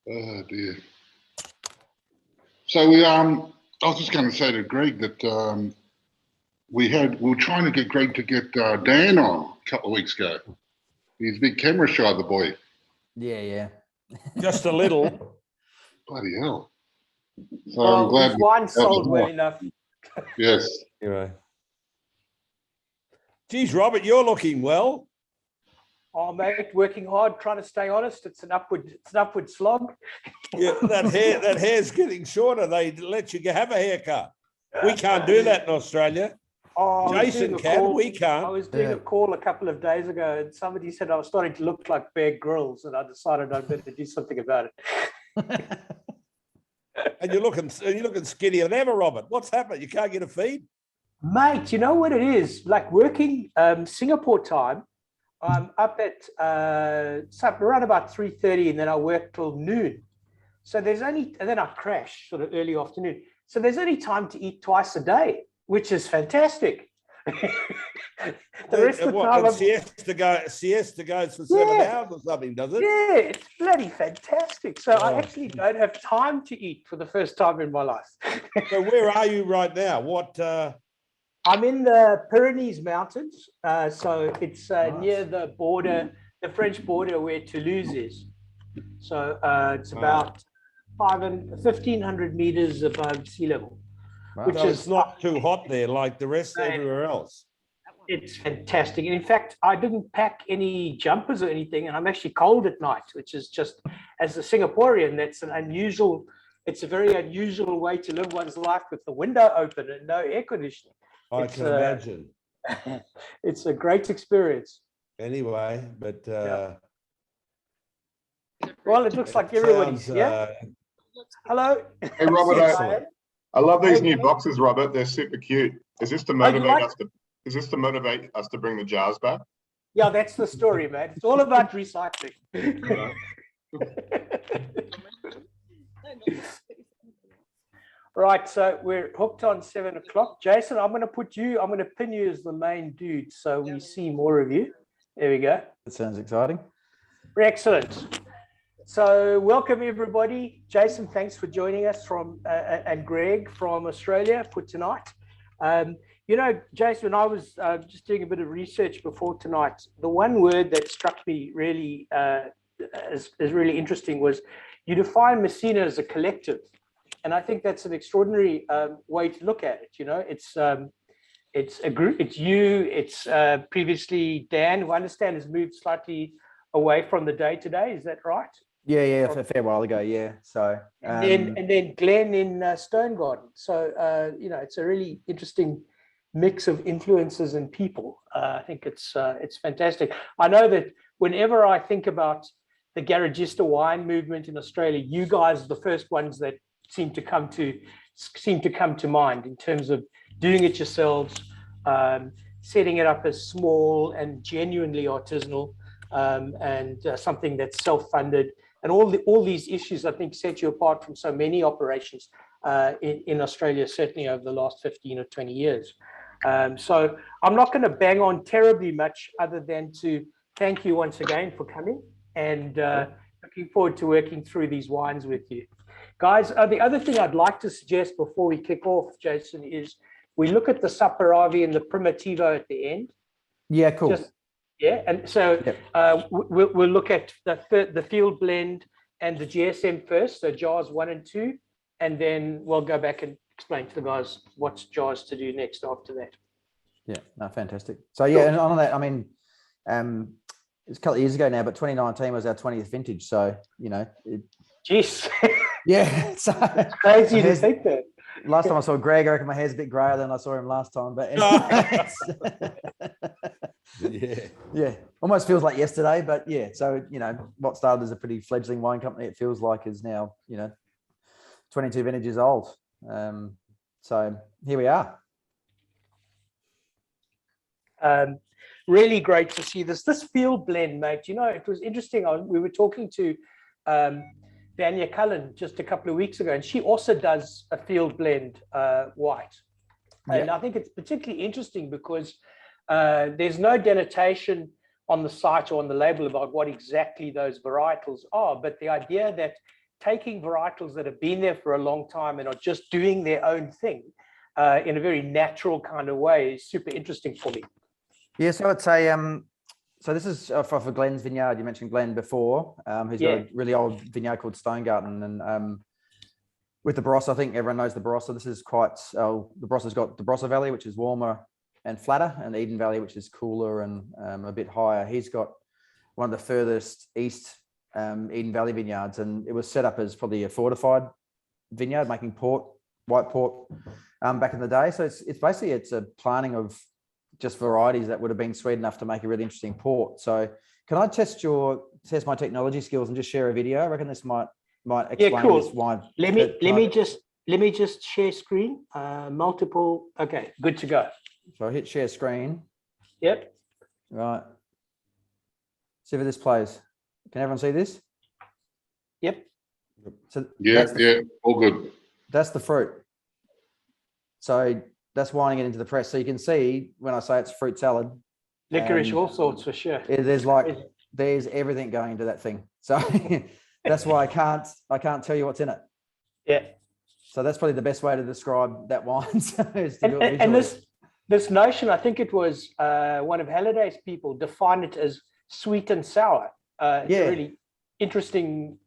Oh dear. So I was just going to say to Greg that we were trying to get Greg to get Dan on a couple of weeks ago. He's a big camera shy, the boy. Yeah. Just a little. Bloody hell. So Well, I'm glad his wine sold well enough. Yes. Anyway. Geez, Robert, you're looking well. Oh, mate, working hard, trying to stay honest. It's an upward slog. Yeah, that hair's getting shorter. They let you have a haircut. We can't do that in Australia. Oh, Jaysen can. We can't. I was doing a call a couple of days ago, and somebody said I was starting to look like Bear Grylls, and I decided I'd better do something about it. And you're looking skinnier than ever, Robert. What's happened? You can't get a feed? Mate, you know what it is? Like working Singapore time, I'm up at around about 3:30, and then I work till noon. So and then I crash sort of early afternoon. So there's only time to eat twice a day, which is fantastic. The rest of the time, siesta goes for 7 hours or something, does it? Yeah, it's bloody fantastic. So I actually don't have time to eat for the first time in my life. So where are you right now? What? I'm in the Pyrenees Mountains, so it's near the border, the French border, where Toulouse is. So it's about 1,500 meters above sea level. Wow. Which is not too hot there like the rest everywhere else. It's fantastic. And in fact, I didn't pack any jumpers or anything, and I'm actually cold at night, which is just, as a Singaporean, it's a very unusual way to live one's life with the window open and no air conditioning. I can imagine. It's a great experience. Anyway, but well, it looks like everybody's Hello. Hey Robert, I love these new boxes, Robert. They're super cute. Is this to motivate us to? Is this to motivate us to bring the jars back? Yeah, that's the story, man. It's all about recycling. Right, so we're hooked on 7 o'clock. Jaysen, I'm going to pin you as the main dude so we see more of you. There we go. That sounds exciting. Excellent. So welcome everybody. Jaysen, thanks for joining us and Greg from Australia for tonight. You know, Jaysen, when I was just doing a bit of research before tonight, the one word that struck me really as really interesting was you define Massena as a collective. And I think that's an extraordinary way to look at it. You know, it's a group, it's you, it's previously Dan, who I understand has moved slightly away from the day-to-day. Is that right? Yeah, a fair while ago, yeah. So and then Glenn in Stone Garden. So you know, it's a really interesting mix of influences and people. I think it's fantastic. I know that whenever I think about the Garagista wine movement in Australia, you guys are the first ones that seem to come to mind in terms of doing it yourselves, setting it up as small and genuinely artisanal, and something that's self-funded. And all these issues, I think, set you apart from so many operations in Australia, certainly over the last 15 or 20 years. So I'm not going to bang on terribly much other than to thank you once again for coming, and looking forward to working through these wines with you. Guys, the other thing I'd like to suggest before we kick off, Jaysen, is we look at the Saperavi and the Primitivo at the end. Yeah, cool. And so we'll look at the field blend and the GSM first, so jars 1 and 2, and then we'll go back and explain to the guys what's jars to do next after that. Yeah, no, fantastic. So yeah, and on that, I mean, it's a couple of years ago now, but 2019 was our 20th vintage. So, you know, Jeez. Yeah. So it's crazy to think that. Last time I saw Greg, I reckon my hair's a bit grayer than I saw him last time. But yeah, almost feels like yesterday. But yeah, so, you know, what started as a pretty fledgling wine company, it feels like is now, you know, 22 vintages old. So here we are. Really great to see this field blend, mate. You know, it was interesting. We were talking to Vanya Cullen just a couple of weeks ago, and she also does a field blend white. And I think it's particularly interesting because there's no denotation on the site or on the label about what exactly those varietals are, but the idea that taking varietals that have been there for a long time and are just doing their own thing in a very natural kind of way is super interesting for me. Yeah, so I'd say, so this is for Glenn's vineyard. You mentioned Glenn before, who's got a really old vineyard called Stone Garden. And with the Barossa, I think everyone knows the Barossa. This is quite, the Barossa's got the Barossa Valley, which is warmer and flatter, and the Eden Valley, which is cooler and a bit higher. He's got one of the furthest east Eden Valley vineyards, and it was set up as probably a fortified vineyard, making port, white port, back in the day. So it's basically, it's a planting of just varieties that would have been sweet enough to make a really interesting port. So can I test my technology skills and just share a video? I reckon this might explain this wine. Let me just share screen, multiple. Okay, good to go. So I hit share screen. Yep. Right. See if this plays. Can everyone see this? Yep. So Yeah, all good. That's the fruit. So that's wining it into the press. So you can see when I say it's fruit salad. Licorice, all sorts for sure. There's everything going into that thing. So that's why I can't tell you what's in it. Yeah. So that's probably the best way to describe that wine. So is to do it and visually. this notion, I think it was one of Halliday's people defined it as sweet and sour. It's a really interesting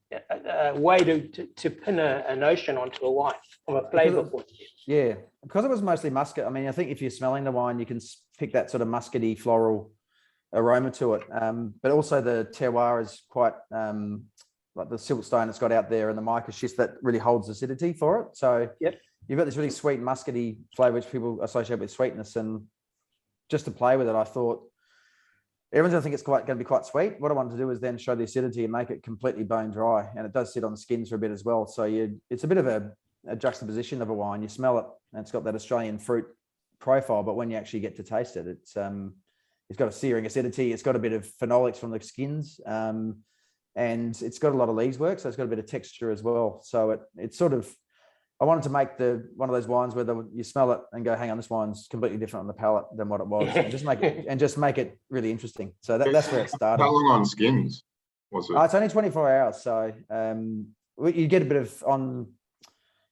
way to pin a notion onto a wine from a flavor point of view. Yeah, because it was mostly muscat. I mean, I think if you're smelling the wine, you can pick that sort of muscatty floral aroma to it. But also the terroir is quite like the siltstone it's got out there, and the mica schist that really holds acidity for it. So you've got this really sweet muscatty flavor which people associate with sweetness. And just to play with it, I thought everyone's going to think it's going to be quite sweet. What I wanted to do is then show the acidity and make it completely bone dry, and it does sit on the skins for a bit as well. So it's a bit of a juxtaposition of a wine. You smell it, and it's got that Australian fruit profile, but when you actually get to taste it, it's got a searing acidity. It's got a bit of phenolics from the skins, and it's got a lot of lees work, so it's got a bit of texture as well. So it's sort of, I wanted to make one of those wines where you smell it and go, hang on, this wine's completely different on the palate than what it was, and just make it really interesting. So that's where it started. How long on skins was it? It's only 24 hours. So you get a bit of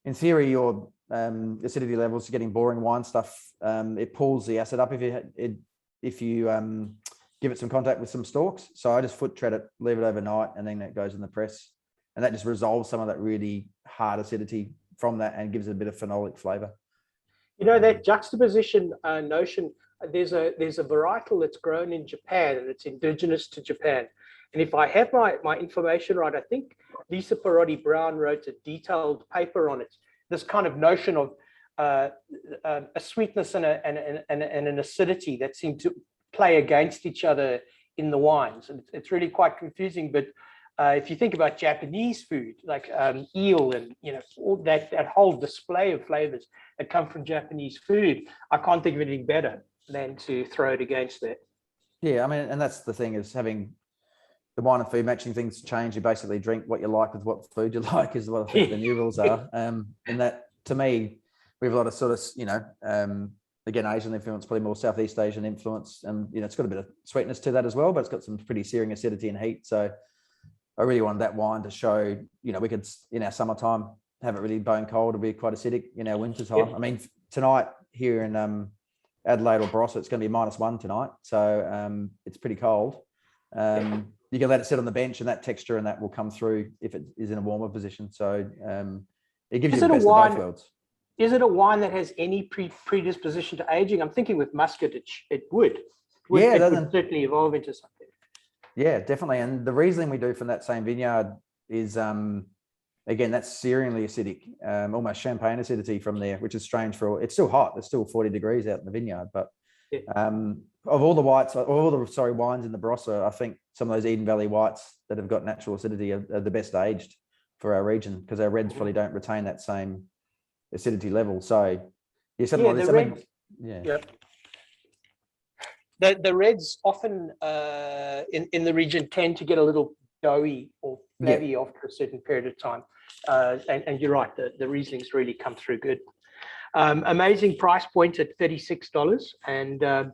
in theory, your acidity levels are getting boring wine stuff. It pulls the acid up if you give it some contact with some stalks. So I just foot tread it, leave it overnight, and then that goes in the press, and that just resolves some of that really hard acidity from that and gives it a bit of phenolic flavor. You know, that juxtaposition notion, there's a varietal that's grown in Japan, and it's indigenous to Japan. And if I have my information right, I think Lisa Perotti Brown wrote a detailed paper on it. This kind of notion of a sweetness and an acidity that seem to play against each other in the wines. And it's really quite confusing. But if you think about Japanese food, like eel and all that whole display of flavors that come from Japanese food, I can't think of anything better than to throw it against that. Yeah, I mean, and that's the thing, is having the wine and food matching things change. You basically drink what you like with what food you like is what I think the new rules are. And that, to me, we have a lot of sort of, again, Asian influence, probably more Southeast Asian influence. And, it's got a bit of sweetness to that as well, but it's got some pretty searing acidity and heat. So I really wanted that wine to show, we could, in our summertime, have it really bone cold. It'll be quite acidic in our winter time. Yeah. I mean, tonight here in Adelaide or Barossa, it's going to be -1 tonight. So it's pretty cold. You can let it sit on the bench, and that texture and that will come through if it is in a warmer position. So it gives you the best of both worlds. Is it a wine that has any predisposition to aging? I'm thinking with muscat, it would. It would certainly evolve into something. Yeah, definitely. And the Riesling we do from that same vineyard is, again, that's searingly acidic, almost champagne acidity from there, which is strange it's still hot. It's still 40 degrees out in the vineyard. But of all the wines in the Barossa, I think some of those Eden Valley whites that have got natural acidity are the best aged for our region, because our reds probably don't retain that same acidity level. So the reds often in the region tend to get a little doughy or flabby after a certain period of time, and you're right, the Rieslings really come through good. Amazing price point at $36, and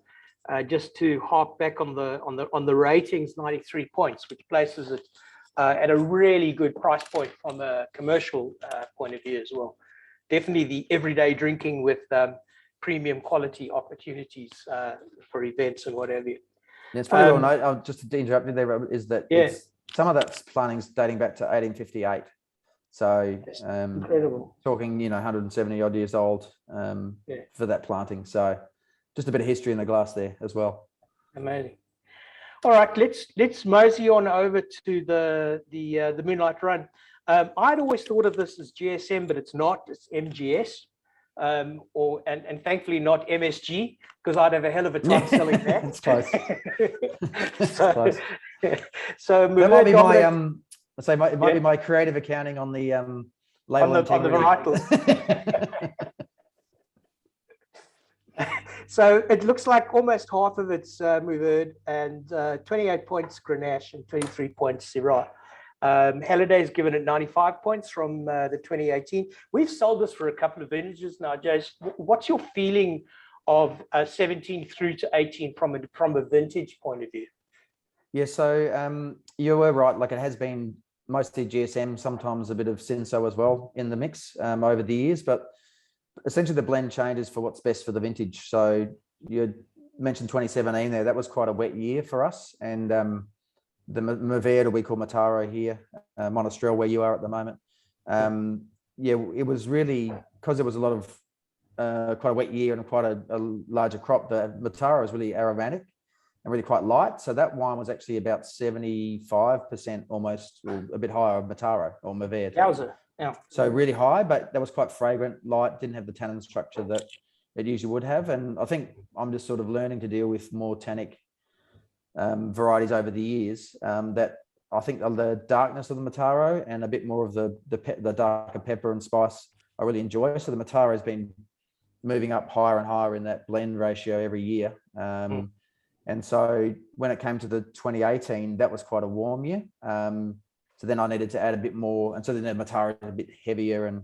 just to harp back on the ratings, 93 points, which places it at a really good price point from a commercial point of view as well. Definitely the everyday drinking with premium quality opportunities for events and whatever. Yeah, it's probably well known, just to interrupt you there, Robert, is that it's some of that plantings dating back to 1858. So incredible. Talking, 170 odd years old for that planting. So just a bit of history in the glass there as well. Amazing. All right, let's mosey on over to the Moonlight Run. I'd always thought of this as GSM, but it's not. It's MGS, and thankfully not MSG, because I'd have a hell of a time selling that. It's close. So that might be my it might be my creative accounting on the label on the varietals. So it looks like almost half of it's Mourvèdre and 28 points Grenache and 23 points Shiraz. Halliday's given it 95 points from the 2018. We've sold this for a couple of vintages now, Jaysen. What's your feeling of 17 through to 18 from a vintage point of view? Yeah, so you were right. Like, it has been mostly GSM, sometimes a bit of Cinsault as well in the mix over the years, but essentially the blend changes for what's best for the vintage. So you mentioned 2017 there. That was quite a wet year for us, and the Mourvèdre, we call Mataro here, Monastrell, where you are at the moment. It was really, because there was a lot of quite a wet year and quite a larger crop. The Mataro is really aromatic and really quite light. So that wine was actually about 75% almost, or a bit higher of Mataro or Mourvèdre. Yowza. Yeah. So really high, but that was quite fragrant, light, didn't have the tannin structure that it usually would have. And I think I'm just sort of learning to deal with more tannic varieties over the years, that I think the darkness of the Mataro and a bit more of the darker pepper and spice I really enjoy. So the Mataro has been moving up higher and higher in that blend ratio every year. And so when it came to the 2018, that was quite a warm year. So then I needed to add a bit more. And so then the Mataro is a bit heavier and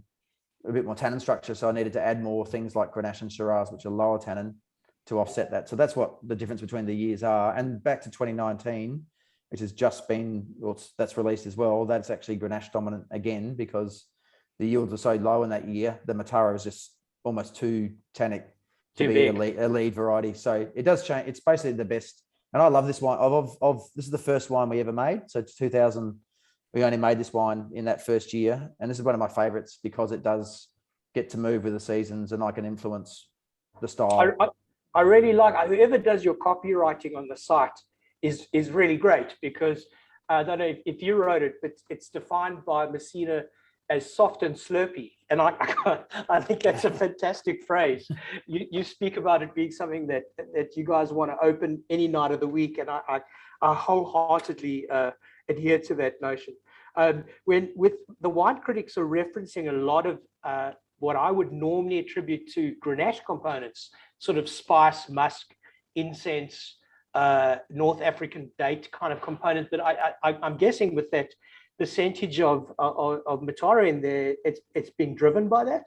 a bit more tannin structure. So I needed to add more things like Grenache and Shiraz, which are lower tannin, to offset that. So that's what the difference between the years are. And back to 2019, which has just been, that's released as well, that's actually Grenache dominant again, because the yields are so low in that year. The Mataro is just almost too tannic to be a lead variety. So it does change. It's basically the best. And I love this wine. This is the first wine we ever made. So it's 2000. We only made this wine in that first year. And this is one of my favorites because it does get to move with the seasons and I can influence the style. I really like, whoever does your copywriting on the site is really great, because I don't know if you wrote it, but it's defined by Massena as soft and slurpy. And I think that's a fantastic phrase. You speak about it being something that you guys want to open any night of the week. And I wholeheartedly adhere to that notion. With the wine critics are referencing a lot of what I would normally attribute to Grenache components, sort of spice, musk, incense, North African date kind of component. But I'm guessing with that percentage of Mataro in there, it's being driven by that.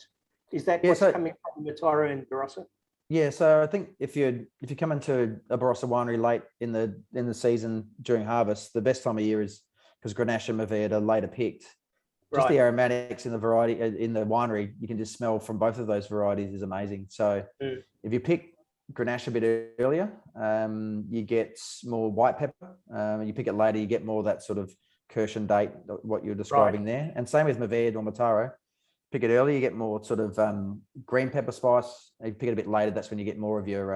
Is that what's coming from Mataro and Barossa? Yeah, so I think if you come into a Barossa winery late in the season during harvest, the best time of year is because Grenache and Mourvèdre are later picked. Just the aromatics in the variety in the winery, you can just smell from both of those varieties is amazing. So if you pick Grenache a bit earlier, you get more white pepper. You pick it later, you get more of that sort of Kirshen date, what you're describing there. And same with Mourvèdre or Mataro. Pick it early, you get more sort of green pepper spice. If you pick it a bit later, that's when you get more of your,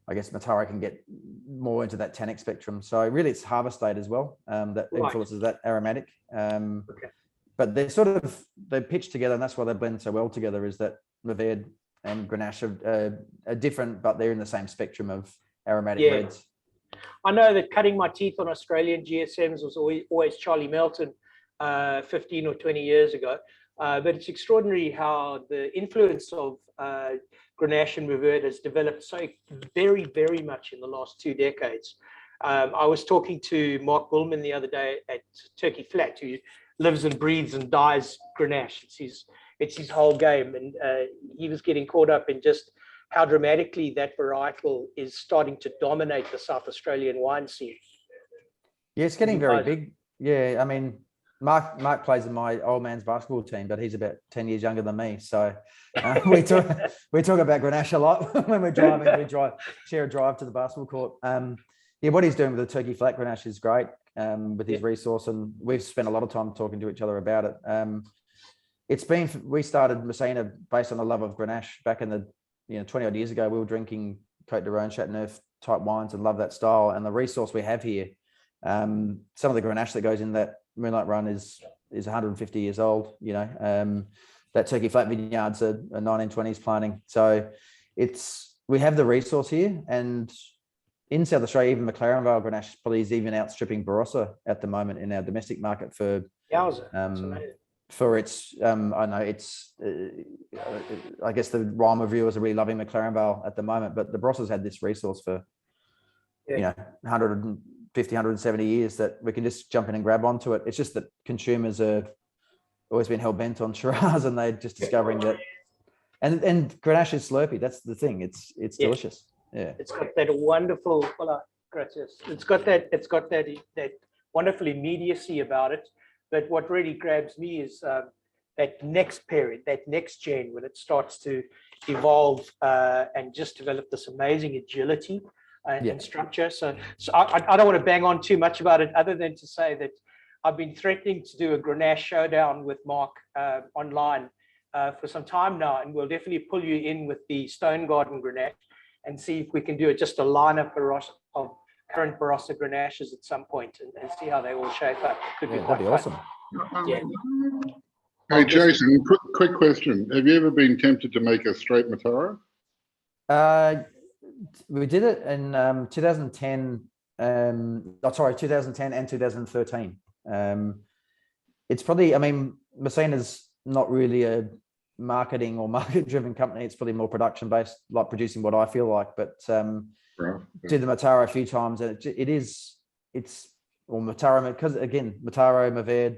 I guess Mataro can get more into that tannic spectrum. So really it's harvest date as well that influences that aromatic. But they're pitched together, and that's why they blend so well together, is that Mourvèdre and Grenache are different, but they're in the same spectrum of aromatic reds. I know that cutting my teeth on Australian GSMs was always Charlie Melton 15 or 20 years ago. But it's extraordinary how the influence of Grenache and Mourvèdre has developed so very, very much in the last 2 decades. I was talking to Mark Bullman the other day at Turkey Flat, who lives and breathes and dies Grenache. It's his whole game. And he was getting caught up in just how dramatically that varietal is starting to dominate the South Australian wine scene. Yeah, it's getting very big. Yeah, I mean, Mark plays in my old man's basketball team, but he's about 10 years younger than me. So we talk about Grenache a lot when we're driving. Share a drive to the basketball court. Yeah, what he's doing with the turkey flat Grenache is great with his resource, and we've spent a lot of time talking to each other about it. We started Massena based on a love of Grenache back in the 20 odd years ago. We were drinking Cote de Rhone, Chateauneuf type wines and love that style, and the resource we have here. Some of the Grenache that goes in that Moonlight Run is 150 years old. That turkey flat vineyard's a 1920s planting. So we have the resource here, and in South Australia, even McLaren Vale Grenache probably is even outstripping Barossa at the moment in our domestic market for its. I know it's. I guess the Rhyme reviewers are really loving McLaren Vale at the moment, but the Barossa's had this resource for 150, 170 years that we can just jump in and grab onto it. It's just that consumers are always been hell bent on Shiraz, and they're just discovering that. And Grenache is slurpy. That's the thing. It's delicious. Yeah. It's got that wonderful. Gracias. It's got that wonderful immediacy about it. But what really grabs me is that next period, that next gen, when it starts to evolve and just develop this amazing agility and structure. So I don't want to bang on too much about it, other than to say that I've been threatening to do a Grenache showdown with Mark online for some time now, and we'll definitely pull you in with the Stone Garden Grenache and see if we can do just a lineup of current Barossa Grenaches at some point and see how they all shape up. Could be quite that'd be fun. awesome. Yeah. Hey, Jaysen, quick question. Have you ever been tempted to make a straight Mataro? We did it in 2010. 2010 and 2013. It's probably, I mean, Massena's not really a marketing or market-driven company. It's probably more production-based, like producing what I feel like. But did the Mataro a few times, and it's Mataro, because again, Mataro, Mourvedre,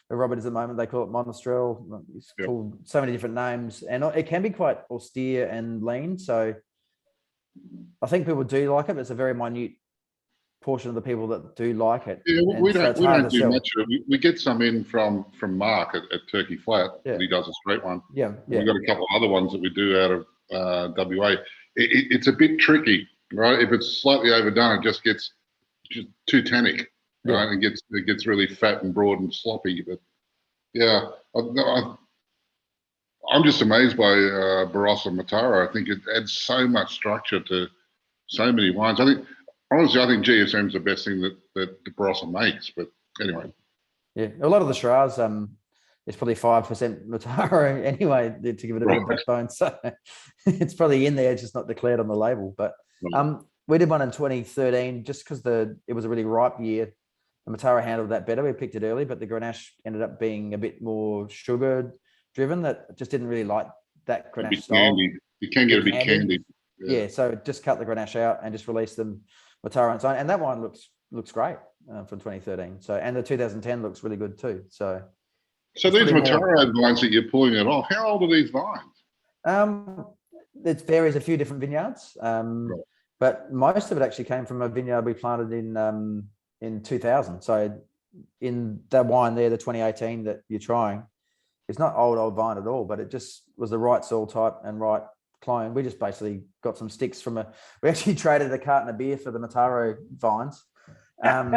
Robert is at the moment, they call it Monastrell. It's called so many different names, and it can be quite austere and lean. So I think people do like it, but it's a very minute portion of the people that do like it. Yeah, we don't do much of it. We get some in from Mark at Turkey Flat. Yeah. He does a straight one. Yeah. We've got a couple of other ones that we do out of WA. It's a bit tricky, right? If it's slightly overdone, it just gets too tannic, right? It gets really fat and broad and sloppy. But yeah, I'm just amazed by Barossa Mataro. I think it adds so much structure to so many wines. Honestly, I think GSM is the best thing that the Barossa makes. But anyway. Yeah, a lot of the Shiraz is probably 5% Mataro anyway, to give it a bit of backbone. So it's probably in there, just not declared on the label. But we did one in 2013 just because it was a really ripe year. The Mataro handled that better. We picked it early, but the Grenache ended up being a bit more sugar driven. That just didn't really like that Grenache style. Candied. You can get a bit candied. Yeah, so just cut the Grenache out and just release them Mataro and so on. And that one looks great from 2013. So, and the 2010 looks really good too. So these Mataro vines that you're pulling it off, how old are these vines? It varies a few different vineyards, but most of it actually came from a vineyard we planted in 2000. So in that wine there, the 2018 that you're trying, it's not old vine at all, but it just was the right soil type and right clone. We just basically got some sticks we actually traded a carton of beer for the Mataro vines and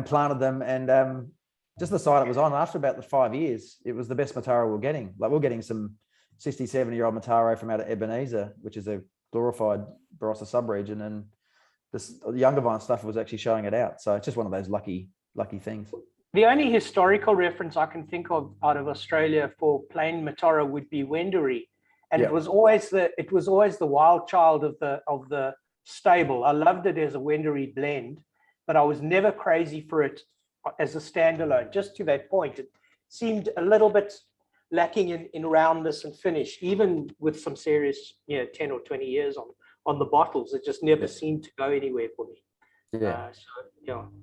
planted them, and just the site it was on. After about the 5 years, it was the best Mataro we're getting. Like we're getting some 60, 70-year-old Mataro from out of Ebenezer, which is a glorified Barossa sub-region, and the younger vine stuff was actually showing it out. So it's just one of those lucky things. The only historical reference I can think of out of Australia for plain Mataro would be Wendouree. And it was always the wild child of the stable. I loved it as a Wendouree blend, but I was never crazy for it as a standalone. Just to that point, it seemed a little bit lacking in roundness and finish, even with some serious 10 or 20 years on the bottles. It just never seemed to go anywhere for me.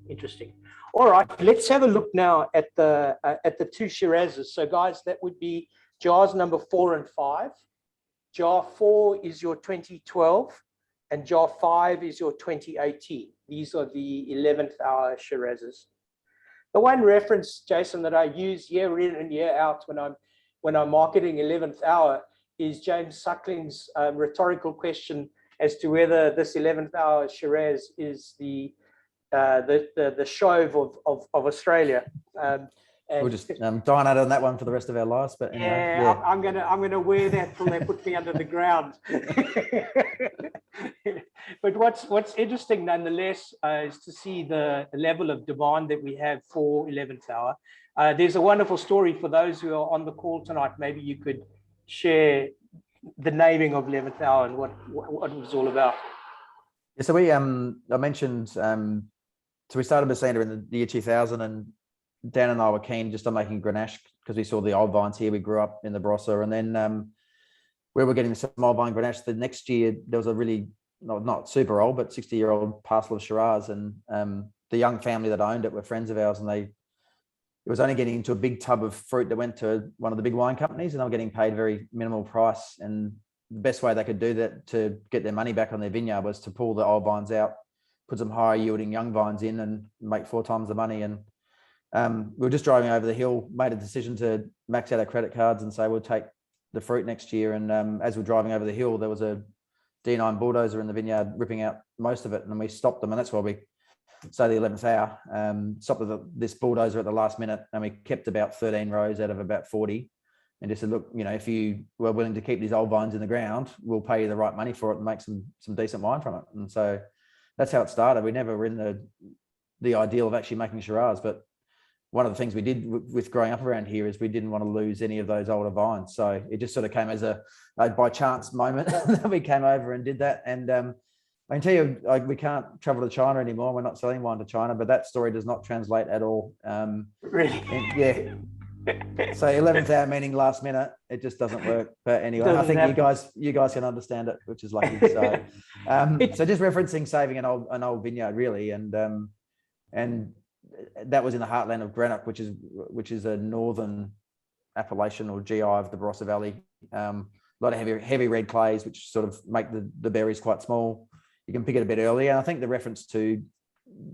Interesting. All right, let's have a look now at the two Shirazes. So guys, that would be jars number 4 and 5. Jar 4 is your 2012 and jar 5 is your 2018. These are the 11th hour Shirazes. The one reference, Jaysen, that I use year in and year out when I'm marketing 11th Hour is James Suckling's rhetorical question as to whether this 11th Hour Shiraz is the Chauve of Australia. We'll just dine out on that one for the rest of our lives. But anyway, yeah, I'm gonna wear that till they put me under the ground. But what's interesting nonetheless is to see the level of demand that we have for 11th Hour. There's a wonderful story for those who are on the call tonight. Maybe you could share the naming of 11th Hour and what it was all about. Yeah, so we I mentioned so we started Massena in the year 2000, and Dan and I were keen just on making Grenache because we saw the old vines here. We grew up in the Barossa, and then we were getting some old vine Grenache. The next year there was a really not super old, but 60-year-old parcel of Shiraz, and the young family that owned it were friends of ours, and it was only getting into a big tub of fruit that went to one of the big wine companies, and they were getting paid very minimal price. And the best way they could do that to get their money back on their vineyard was to pull the old vines out, put some higher yielding young vines in, and make 4 times the money. And we were just driving over the hill, made a decision to max out our credit cards and say we'll take the fruit next year. And as we're driving over the hill, there was a D9 bulldozer in the vineyard ripping out most of it, and we stopped them. And that's why we say the 11th Hour stopped this bulldozer at the last minute, and we kept about 13 rows out of about 40, and just said, look, if you were willing to keep these old vines in the ground, we'll pay you the right money for it and make some decent wine from it. And so that's how it started. We never were in the ideal of actually making Shiraz, but one of the things we did with growing up around here is we didn't want to lose any of those older vines. So it just sort of came as a by chance moment that we came over and did that. And I can tell you, we can't travel to China anymore. We're not selling wine to China, but that story does not translate at all. Really? Yeah. So 11th Hour meaning last minute, it just doesn't work. But anyway, I think you guys can understand it, which is lucky. So, so just referencing saving an old vineyard really, and that was in the heartland of Greenock, which is a northern appellation or GI of the Barossa Valley. A lot of heavy red clays, which sort of make the berries quite small. You can pick it a bit earlier. And I think the reference to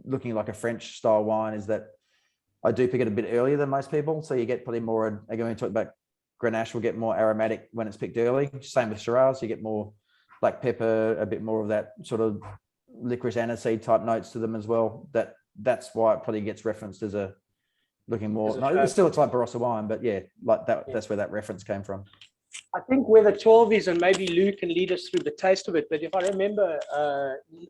looking like a French style wine is that I do pick it a bit earlier than most people. So you get probably more, again, when we talk about Grenache, we'll get more aromatic when it's picked early. Same with Shiraz, you get more black pepper, a bit more of that sort of licorice aniseed type notes to them as well. That's why it probably gets referenced as a looking more. No, it still looks like Barossa wine, but yeah, like that. Yeah. That's where that reference came from. I think where the 12 is, and maybe Lou can lead us through the taste of it. But if I remember,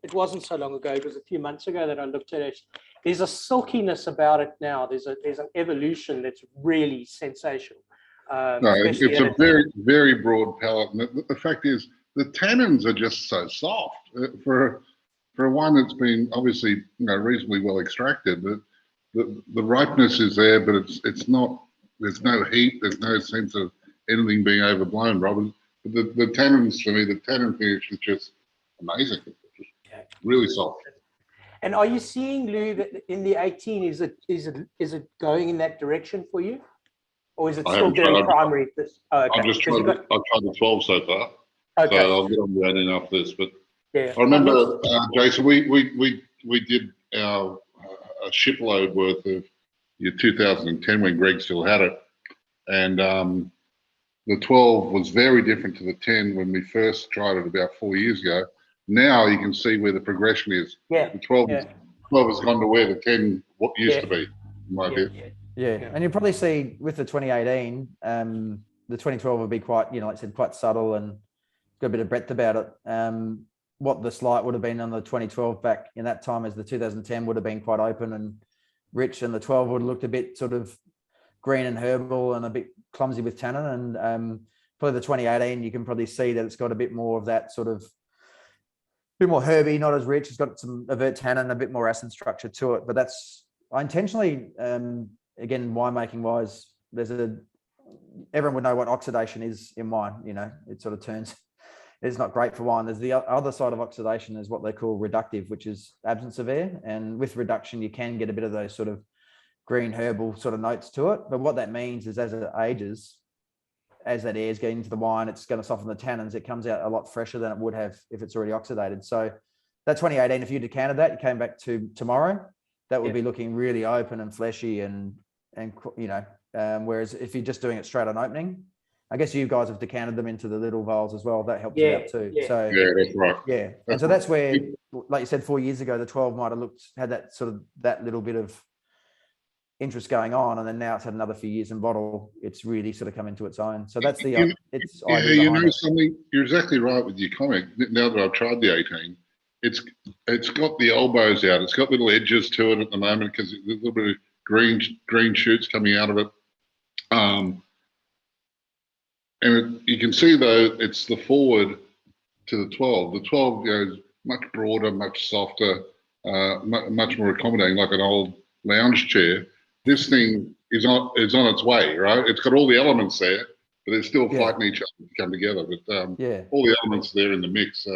it wasn't so long ago. It was a few months ago that I looked at it. There's a silkiness about it now. There's an evolution that's really sensational. No, it's a very, very broad palate. And the fact is, the tannins are just so soft for a wine that's been obviously reasonably well extracted. The ripeness is there, but it's not. There's no heat. There's no sense of anything being overblown, Robin. But the tannins, for me, the tannin finish is just amazing. Just really soft. And are you seeing, Lou, that in the 18 is it going in that direction for you, or is it still very primary? Okay. I've tried the 12 so far. Okay. So I'll get on the 18 after this. But yeah. I remember, Jaysen, we did a shipload worth of your 2010 when Greg still had it, and the 12 was very different to the 10 when we first tried it about 4 years ago. Now you can see where the progression is. Yeah. The 12 has gone to where the 10 used to be, in my view. Yeah, and you'll probably see with the 2018, the 2012 will be quite, like I said, quite subtle and got a bit of breadth about it. What the slight would have been on the 2012 back in that time as the 2010 would have been quite open and rich, and the 12 would have looked a bit sort of green and herbal and a bit clumsy with tannin. And probably the 2018, you can probably see that it's got a bit more of that sort of bit more herby, not as rich. It's got some overt tannin, a bit more acid structure to it. But that's, I intentionally, again, winemaking wise, everyone would know what oxidation is in wine. It sort of turns, it's not great for wine. There's the other side of oxidation is what they call reductive, which is absence of air. And with reduction, you can get a bit of those sort of green herbal sort of notes to it. But what that means is as it ages, as that air is getting into the wine, it's going to soften the tannins. It comes out a lot fresher than it would have if it's already oxidated. So that 2018, if you decanted that, you came back to tomorrow, that would be looking really open and fleshy and you know, whereas if you're just doing it straight on opening, I guess you guys have decanted them into the little vials as well. That helps you out too. So Yeah, that's right. yeah, and so that's where, like you said, 4 years ago, the 12 might have had that sort of that little bit of interest going on, and then now it's had another few years in bottle. It's really sort of come into its own. So that's the it's idea you behind know it. something. You're exactly right with your comment. Now that I've tried the 18, it's got the elbows out. It's got little edges to it at the moment because there's a little bit of green shoots coming out of it. And you can see though it's the forward to the 12. The 12 goes much broader, much softer, much more accommodating, like an old lounge chair. This thing is on its way, right? It's got all the elements there, but they're still fighting each other to come together. But all the elements there in the mix.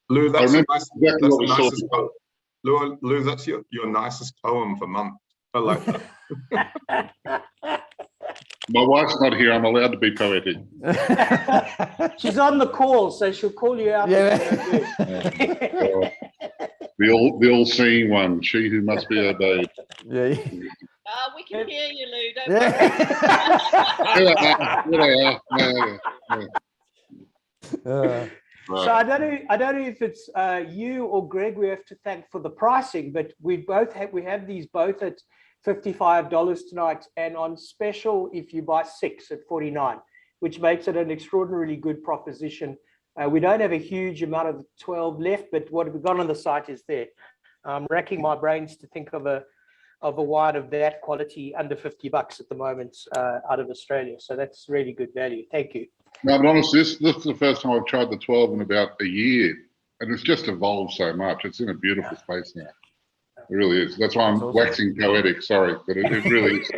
Lou, that's I the remember nicest poem. Lou, that's your nicest poem for month. I like that. My wife's not here. I'm allowed to be poetic. She's on the call, so she'll call you out. The all-seeing one, she who must be obeyed. We can hear you, Lou. Don't worry. So I don't know if it's you or Greg we have to thank for the pricing, but we have these both at $55 tonight, and on special if you buy 6 at $49, which makes it an extraordinarily good proposition. We don't have a huge amount of the 12 left, but what we've got on the site is there. I'm racking my brains to think of a wine of that quality under $50 at the moment out of Australia. So that's really good value. Thank you. No, but honestly, this is the first time I've tried the 12 in about a year, and it's just evolved so much. It's in a beautiful space now. It really is. That's why I'm waxing poetic. Sorry, but it really is.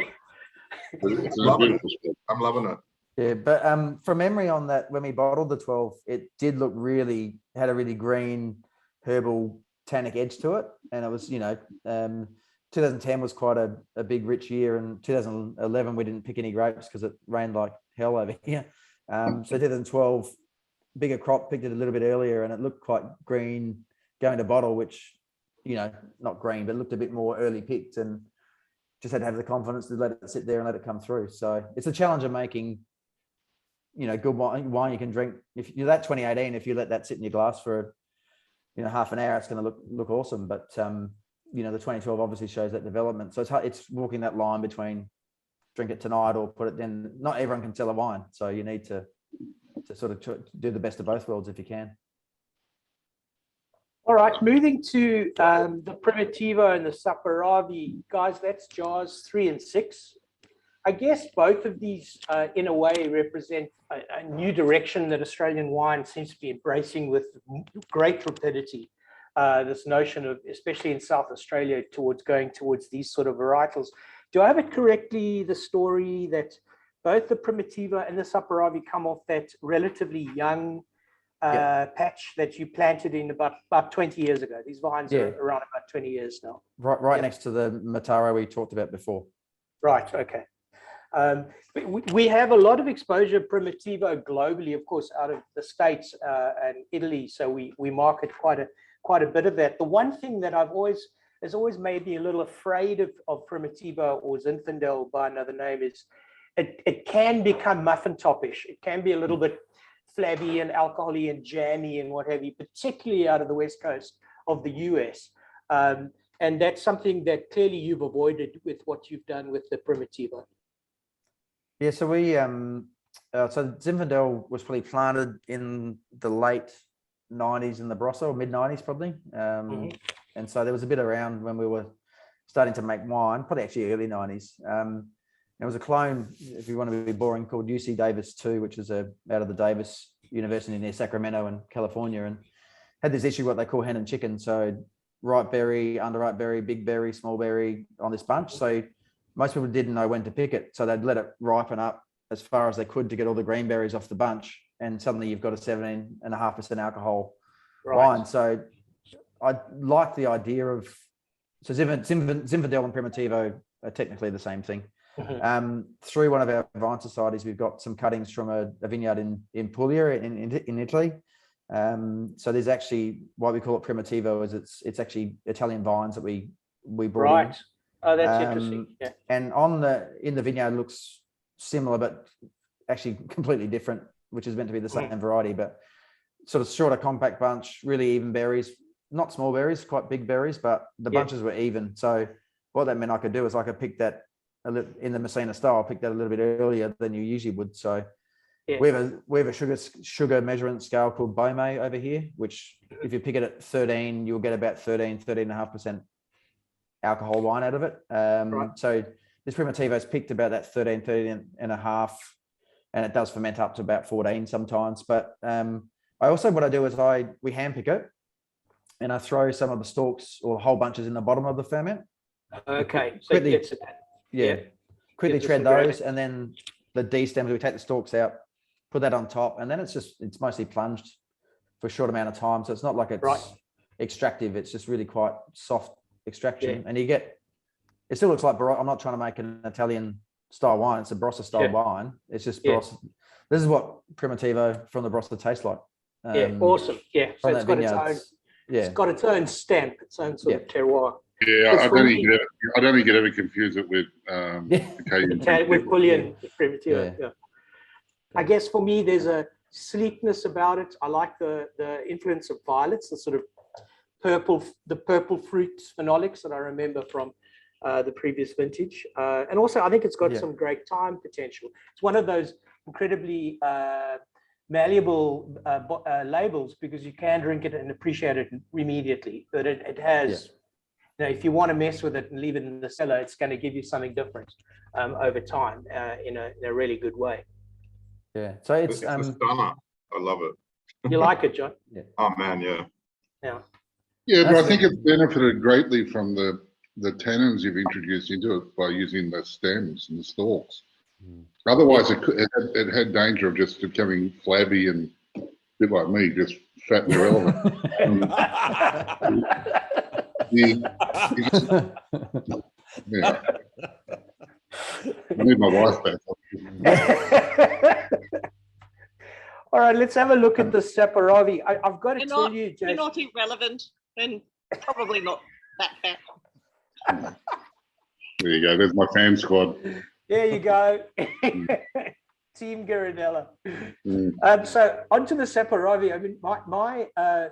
It's a beautiful space. I'm loving it. Yeah, but from memory on that, when we bottled the 12, it did look had a really green, herbal, tannic edge to it. And it was, 2010 was quite a big, rich year. And 2011, we didn't pick any grapes because it rained like hell over here. So 2012, bigger crop, picked it a little bit earlier, and it looked quite green going to bottle, which, not green, but looked a bit more early picked, and just had to have the confidence to let it sit there and let it come through. So it's a challenge of making, good wine you can drink. If you're that 2018, if you let that sit in your glass for, half an hour, it's going to look awesome. But, the 2012 obviously shows that development. So it's walking that line between drink it tonight or put it in. Not everyone can sell a wine. So you need to sort of do the best of both worlds if you can. All right, moving to the Primitivo and the Saperavi. Guys, that's jars 3 and 6. I guess both of these, in a way, represent a new direction that Australian wine seems to be embracing with great rapidity. This notion of, especially in South Australia, going towards these sort of varietals. Do I have it correctly, the story that both the Primitivo and the Saperavi come off that relatively young patch that you planted in about 20 years ago? These vines are around about 20 years now. Right next to the Mataro we talked about before. Right, okay. We have a lot of exposure Primitivo globally, of course, out of the States and Italy. So we market quite a bit of that. The one thing that has always made me a little afraid of Primitivo or Zinfandel by another name is it can become muffin topish. It can be a little bit flabby and alcoholic and jammy and what have you, particularly out of the west coast of the US. And that's something that clearly you've avoided with what you've done with the Primitivo. Yeah, so we so Zinfandel was probably planted in the late 90s in the Barossa, or mid 90s probably. And so there was a bit around when we were starting to make wine, probably actually early 90s. There was a clone, if you want to be boring, called UC Davis 2, which is out of the Davis University near Sacramento in California, and had this issue what they call hen and chicken. So ripe berry, underripe berry, big berry, small berry on this bunch. So most people didn't know when to pick it. So they'd let it ripen up as far as they could to get all the green berries off the bunch. And suddenly you've got a 17.5% alcohol wine. So I like the idea of, so Zinfandel and Primitivo are technically the same thing. Through one of our vine societies, we've got some cuttings from a vineyard in Puglia in Italy. So there's actually, why we call it Primitivo is it's actually Italian vines that we we brought in. Right. Oh, that's interesting. Yeah. And in the vineyard looks similar, but actually completely different, which is meant to be the same variety, but sort of shorter, compact bunch, really even berries, not small berries, quite big berries, but the bunches were even. So what that meant I could do is I could pick that in the Massena style, pick that a little bit earlier than you usually would. So we have a sugar measurement scale called Bome over here, which if you pick it at 13, you'll get about 13.5% alcohol wine out of it. So this Primitivo is picked about that 13 and a half, and it does ferment up to about 14 sometimes. But what I do is we hand pick it, and I throw some of the stalks or whole bunches in the bottom of the ferment. Okay, so quickly, it gets it. Quickly tread those, and then the D stems, we take the stalks out, put that on top, and then it's mostly plunged for a short amount of time. So it's not like it's extractive. It's just really quite soft extraction, and it still looks like I'm not trying to make an Italian style wine. It's a Barossa style wine. It's just Barossa. This is what Primitivo from the Barossa tastes like. Awesome. Yeah, so it's got its own. It's got its own stamp, its own sort of terroir. Yeah, I don't think you'd ever confuse it with with Pullian Primitivo. Yeah. I guess for me, there's a sleekness about it. I like the influence of violets, the sort of purple fruit phenolics that I remember from the previous vintage. And also, I think it's got some great time potential. It's one of those incredibly malleable labels because you can drink it and appreciate it immediately. But it has, if you want to mess with it and leave it in the cellar, it's going to give you something different over time in a really good way. Yeah. So it's a stunner. I love it. You like it, John? Yeah. Oh man, yeah. Yeah. Yeah, but I think it's benefited greatly from the tannins you've introduced into it by using the stems and the stalks. Otherwise, it had danger of just becoming flabby and a bit like me, just fat and irrelevant. Yeah. I need my wife back. All right, let's have a look at the Saperavi. I've got to tell you, Jaysen. You're not irrelevant, and probably not that fat. There you go. There's my fan squad. There you go. Team Garinella. So onto the Saperavi. I mean, my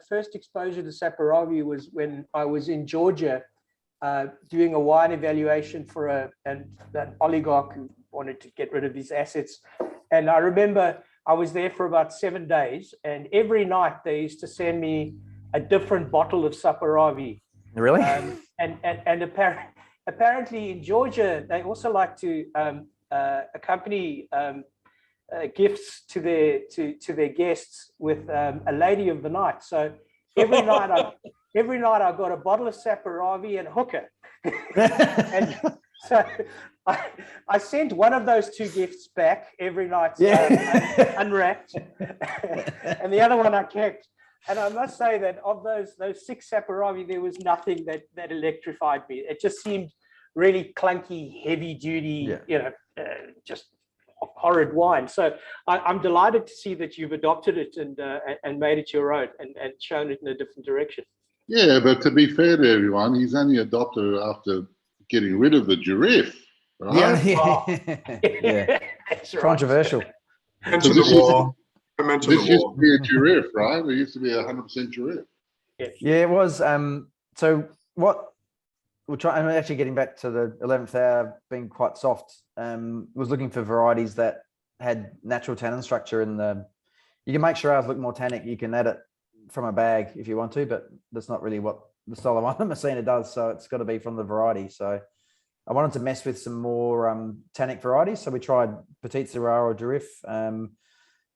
first exposure to Saperavi was when I was in Georgia doing a wine evaluation for an oligarch who wanted to get rid of his assets. And I remember I was there for about 7 days, and every night they used to send me a different bottle of Saperavi. Really? And apparently in Georgia, they also like to accompany gifts to their guests with a lady of the night. So every night I got a bottle of Saperavi and a hooker. And so I sent one of those 2 gifts back every night, unwrapped, and the other one I kept. And I must say that of those 6 Saperavi, there was nothing that electrified me. It just seemed really clunky, heavy duty, just horrid wine. So I'm delighted to see that you've adopted it and made it your own and shown it in a different direction. Yeah, but to be fair to everyone, he's only adopted it after getting rid of the giraffe, right? Yeah. That's right. Controversial. Mention the war. This used to be a giraffe, right? It used to be 100% giraffe. Yeah, it was. So what we're trying, and actually getting back to the 11th hour being quite soft, was looking for varieties that had natural tannin structure in the. You can make Shiraz look more tannic. You can add it from a bag if you want to, but that's not really what the style of wine that Massena does. So it's got to be from the variety. So I wanted to mess with some more tannic varieties. So we tried Petite Syrah or Giraffe.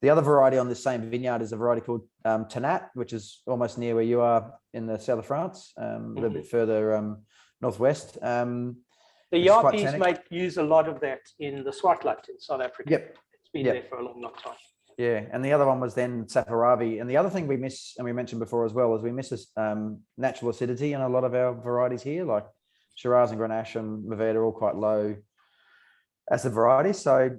The other variety on this same vineyard is a variety called Tanat, which is almost near where you are in the south of France, a little bit further northwest. The Yappies make use a lot of that in the Swartland in South Africa. Yep. It's been there for a long, long time. Yeah, and the other one was then Saperavi. And the other thing we miss, and we mentioned before as well, is we miss this natural acidity in a lot of our varieties here, like Shiraz and Grenache and Mourvèdre are all quite low acid varieties. So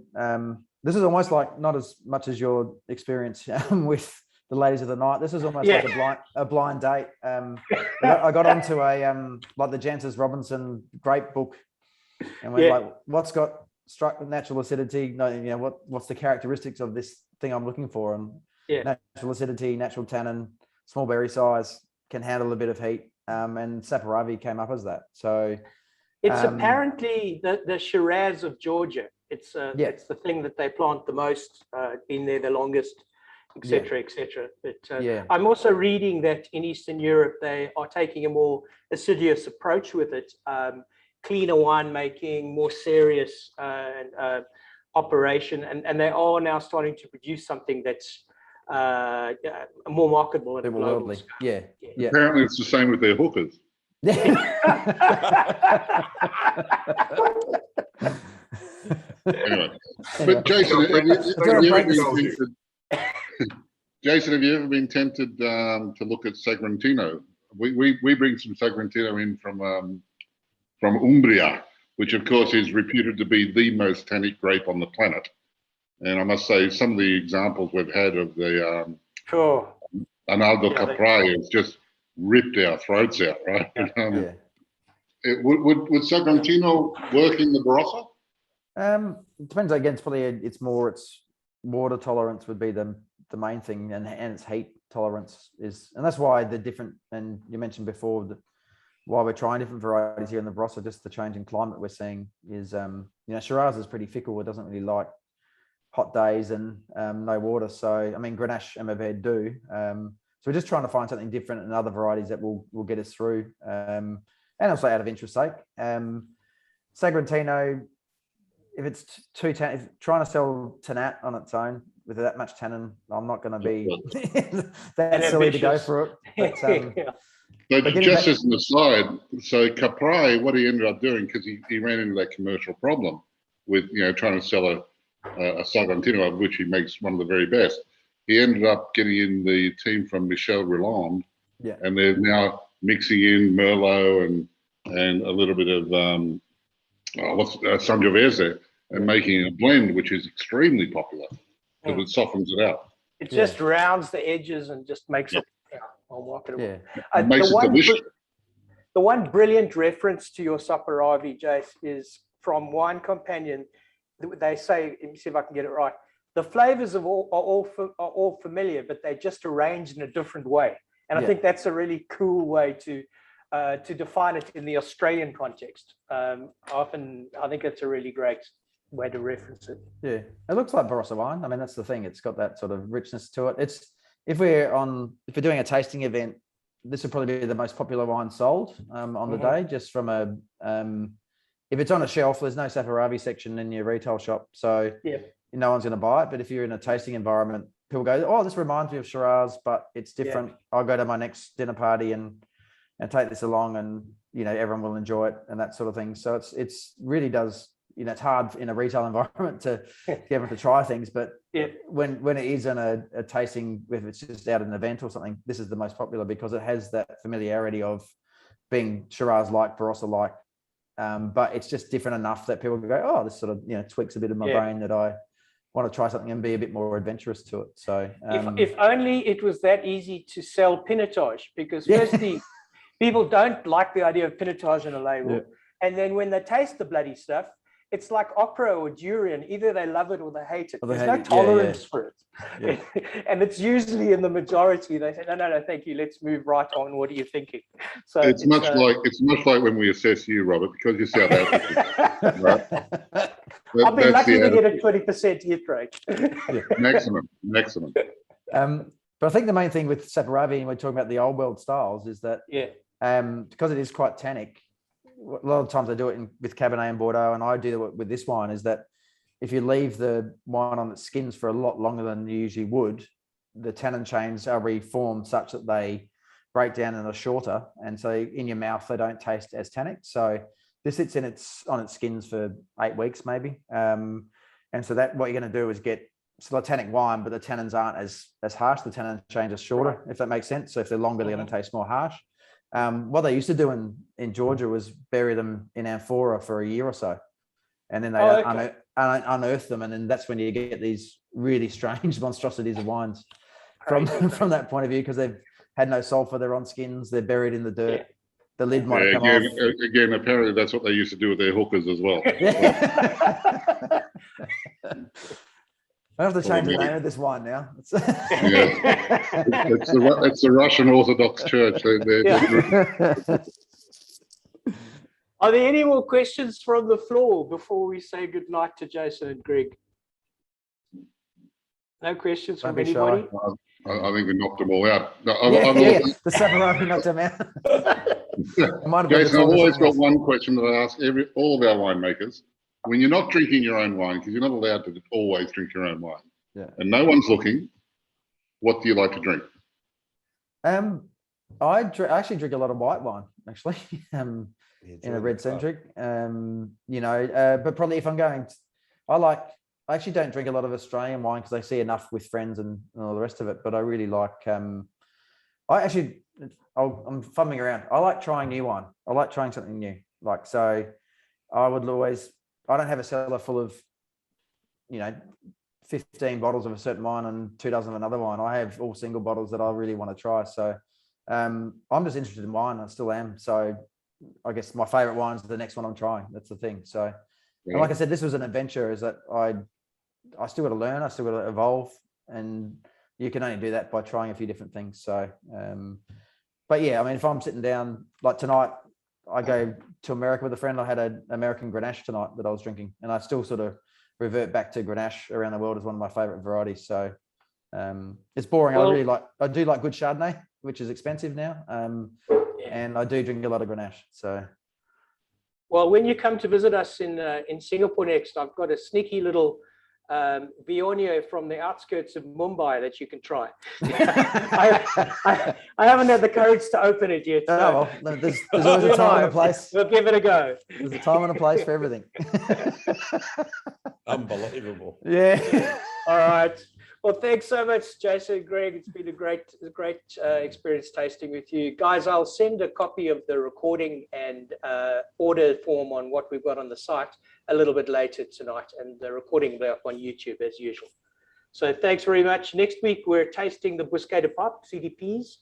this is almost like not as much as your experience with the ladies of the night. This is almost Yeah. like a blind date. I got onto a like the Jancis Robinson grape book, and went like, what's got natural acidity? No, you know, what's the characteristics of this thing I'm looking for? And natural acidity, natural tannin, small berry size, can handle a bit of heat. And Saperavi came up as that. So it's apparently the Shiraz of Georgia. It's the thing that they plant the most, been there the longest, etc., etc. But I'm also reading that in Eastern Europe they are taking a more assiduous approach with it, cleaner winemaking, more serious operation, and they are now starting to produce something that's more marketable and global. Yeah. Apparently, it's the same with their hookers. Anyway, but Jaysen, Jaysen, have you ever been tempted to look at Sagrantino? We bring some Sagrantino in from Umbria, which of course is reputed to be the most tannic grape on the planet. And I must say, some of the examples we've had of the Arnaldo Caprai has just ripped our throats out, right? Would Sagrantino work in the Barossa? It depends. Again, it's water tolerance would be the main thing, and its heat tolerance is, and that's why the different. And you mentioned before why we're trying different varieties here in the Barossa, just the change in climate we're seeing is, you know, Shiraz is pretty fickle. It doesn't really like hot days and no water. So I mean, Grenache and Mourvedre do. So we're just trying to find something different and other varieties that will get us through. And also out of interest sake, Sagrantino, if it's too tannin, trying to sell Tannat on its own with that much tannin, I'm not going to be that silly to go for it. But just as an aside, so Caprai, what he ended up doing, because he ran into that commercial problem with, you know, trying to sell a Sagrantino, of which he makes one of the very best. He ended up getting in the team from Michel Rolland, and they're now mixing in Merlot and a little bit of Sangiovese and making a blend, which is extremely popular because it softens it out. It just rounds the edges and just makes it more marketable. It makes it delicious. The one brilliant reference to your Saperavi, Jace, is from Wine Companion. They say, let me see if I can get it right. The flavors are all familiar, but they're just arranged in a different way. And I think that's a really cool way to define it in the Australian context. I think it's a really great way to reference it. Yeah, it looks like Barossa wine. I mean, that's the thing. It's got that sort of richness to it. It's if we're doing a tasting event, this would probably be the most popular wine sold on the day, just from a if it's on a shelf, there's no Saperavi section in your retail shop, so no one's going to buy it. But if you're in a tasting environment, people go, "Oh, this reminds me of Shiraz, but it's different." I'll go to my next dinner party and take this along, and you know, everyone will enjoy it and that sort of thing. So it's really does, you know, it's hard in a retail environment to get everyone to try things, but when it is in a tasting, if it's just out at an event or something, this is the most popular because it has that familiarity of being Shiraz-like, Barossa-like. But it's just different enough that people go, "Oh, this sort of, you know, tweaks a bit of my brain that I want to try something and be a bit more adventurous to it." So if only it was that easy to sell pinotage, because firstly, people don't like the idea of pinotage on a label, and then when they taste the bloody stuff, it's like okra or durian. Either they love it or they hate it. There's no tolerance for it. And it's usually in the majority. They say, no, thank you. Let's move right on. What are you thinking? So it's much like when we assess you, Robert, because you're South African. Right? I'll be lucky to get a 20% hit rate. Maximum. But I think the main thing with Saperavi, and we're talking about the old world styles, is that because it is quite tannic, a lot of times I do it with Cabernet and Bordeaux, and I do it with this wine, is that if you leave the wine on its skins for a lot longer than you usually would, the tannin chains are reformed such that they break down and are shorter, and so in your mouth they don't taste as tannic. So this sits on its skins for 8 weeks maybe, and so that what you're going to do is get still a tannic wine, but the tannins aren't as harsh. The tannin chains are shorter, if that makes sense. So if they're longer, they're going to taste more harsh. What they used to do in Georgia was bury them in amphora for a year or so, and then they unearth them, and then that's when you get these really strange monstrosities of wines. from Crazy. from that point of view, because they've had no sulfur. They're on skins. They're buried in the dirt. Yeah. The lid might Yeah, have come again, apparently that's what they used to do with their hookers as well. off. Yeah. I have to change the Well, name of this wine now. It's the Russian Orthodox Church. Are there any more questions from the floor before we say goodnight to Jaysen and Greg? No questions Don't from be shy. anybody? I think we knocked them all out. Yeah, the Saperavi knocked him out. It might have been the Jason, I've Tigers always got Tigers. one question that I ask all of our winemakers. When you're not drinking your own wine, because you're not allowed to always drink your own wine, and no one's looking, what do you like to drink? I actually drink a lot of white wine, actually, in a red centric. But probably if I'm going, I actually don't drink a lot of Australian wine because I see enough with friends and all the rest of it. But I really like. I'm fumbling around. I like trying new wine. I like trying something new. So, I would always. I don't have a cellar full of, 15 bottles of a certain wine and 2 dozen of another wine. I have all single bottles that I really want to try. So, I'm just interested in wine. I still am. So, I guess my favorite wine is the next one I'm trying. That's the thing. So, and like I said, this was an adventure. Is that I still got to learn. I still got to evolve, and you can only do that by trying a few different things. So, but yeah, I mean, if I'm sitting down like tonight, I go to America with a friend. I had an American Grenache tonight that I was drinking, and I still sort of revert back to Grenache around the world as one of my favorite varieties. So, it's boring. I do like good Chardonnay, which is expensive now. And I do drink a lot of Grenache. So, well, when you come to visit us in Singapore next, I've got a sneaky little Viognier from the outskirts of Mumbai that you can try. I haven't had the courage to open it yet. So well, there's always a time and a place. We'll give it a go. There's a time and a place for everything. Unbelievable. Yeah. All right. Well, thanks so much, Jaysen, Greg. It's been a great experience tasting with you guys. I'll send a copy of the recording and order form on what we've got on the site a little bit later tonight, and the recording will be up on YouTube as usual. So thanks very much. Next week we're tasting the Bosquet de Pop CDPs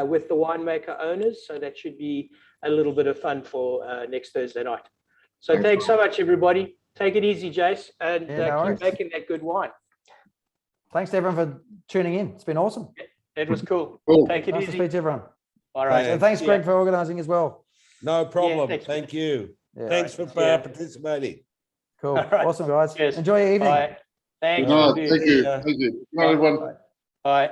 with the winemaker owners. So that should be a little bit of fun for next Thursday night. So thanks so much, everybody. Take it easy, Jace, and keep making that good wine. Thanks to everyone for tuning in. It's been awesome. It was cool. Take it Nice to easy. speak to everyone. All right. And thanks, Greg, for organising as well. No problem. thanks. Thank you. Yeah. Thanks for participating. Cool. Right. Awesome, guys. Cheers. Enjoy your evening. Bye. Thanks. No, Will do. thank you. Thank you. Good night, everyone. Bye.